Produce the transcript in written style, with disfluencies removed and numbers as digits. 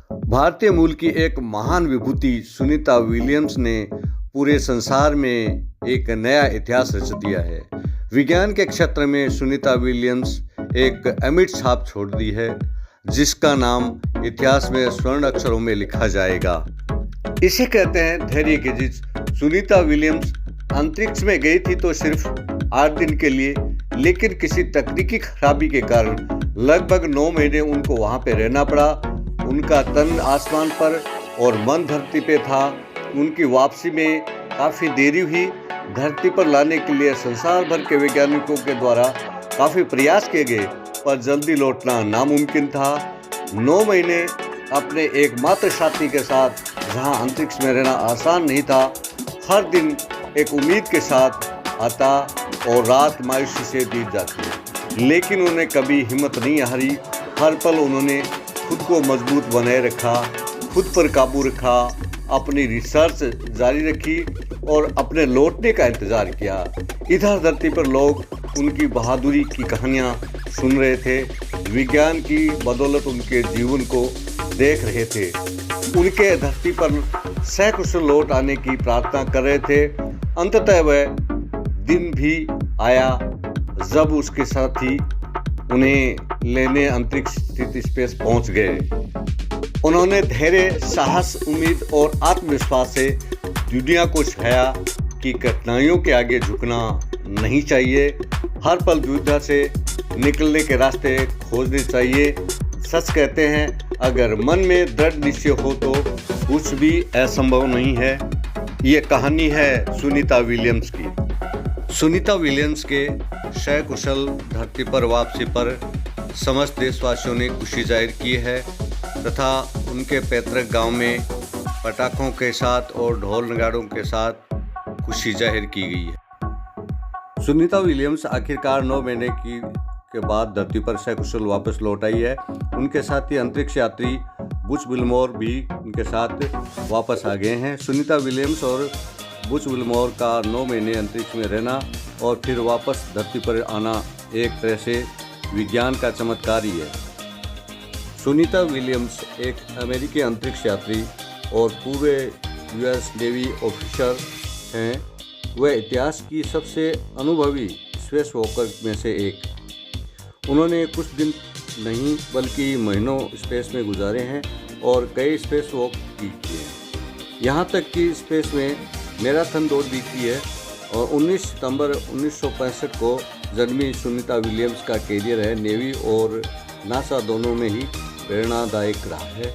भारतीय मूल की एक महान विभूति सुनीता विलियम्स ने पूरे संसार में एक नया इतिहास रच दिया है। विज्ञान के क्षेत्र में सुनीता विलियम्स एक अमिट छाप छोड़ दी है, जिसका नाम इतिहास में स्वर्ण अक्षरों में लिखा जाएगा। इसे कहते हैं धैर्य की जीत। सुनीता विलियम्स अंतरिक्ष में गई थी तो सिर्फ 8 दिन के लिए, लेकिन किसी तकनीकी खराबी के कारण लगभग 9 महीने उनको वहां पे रहना पड़ा। उनका तन आसमान पर और मन धरती पे था। उनकी वापसी में काफ़ी देरी हुई। धरती पर लाने के लिए संसार भर के वैज्ञानिकों के द्वारा काफ़ी प्रयास किए गए, पर जल्दी लौटना नामुमकिन था। 9 महीने अपने एकमात्र साथी के साथ जहां अंतरिक्ष में रहना आसान नहीं था। हर दिन एक उम्मीद के साथ आता और रात मायूसी से बीत जाती, लेकिन उन्हें कभी हिम्मत नहीं हारी। हर पल उन्होंने खुद को मजबूत बनाए रखा, खुद पर काबू रखा, अपनी रिसर्च जारी रखी और अपने लौटने का इंतज़ार किया। इधर धरती पर लोग उनकी बहादुरी की कहानियाँ सुन रहे थे, विज्ञान की बदौलत उनके जीवन को देख रहे थे, उनके धरती पर सकुशल लौट आने की प्रार्थना कर रहे थे। अंततः वह दिन भी आया जब उसके साथी उन्हें लेने अंतरिक्ष स्थित स्पेस पहुंच गए। उन्होंने धैर्य, साहस, उम्मीद और आत्मविश्वास से दुनिया को सिखाया कि कठिनाइयों के आगे झुकना नहीं चाहिए। हर पल दुविधा से निकलने के रास्ते खोजने चाहिए। सच कहते हैं, अगर मन में दृढ़ निश्चय हो तो कुछ भी असंभव नहीं है। ये कहानी है सुनीता विलियम्स की। सुनीता विलियम्स के सकुशल धरती पर वापसी पर समस्त देशवासियों ने खुशी जाहिर की है तथा उनके पैतृक गांव में पटाखों के साथ और ढोल नगाड़ों के साथ खुशी जाहिर की गई है। सुनीता विलियम्स आखिरकार 9 महीने के बाद धरती पर सकुशल वापस लौट आई है। उनके साथ ही अंतरिक्ष यात्री बुच विल्मोर भी उनके साथ वापस आ गए हैं। सुनीता विलियम्स और बुच विल्मोर का 9 महीने अंतरिक्ष में रहना और फिर वापस धरती पर आना एक तरह से विज्ञान का चमत्कार ही है। सुनीता विलियम्स एक अमेरिकी अंतरिक्ष यात्री और पूरे यूएस नेवी ऑफिसर हैं। वह इतिहास की सबसे अनुभवी स्पेस वॉकर में से एक। उन्होंने कुछ दिन नहीं बल्कि महीनों स्पेस में गुजारे हैं और कई स्पेस वॉक भी किए हैं। यहाँ तक कि स्पेस में मैराथन दौड़ भी की है। और 19 सितंबर 1965 को जन्मी सुनीता विलियम्स का कैरियर है नेवी और नासा दोनों में ही प्रेरणादायक रहा है।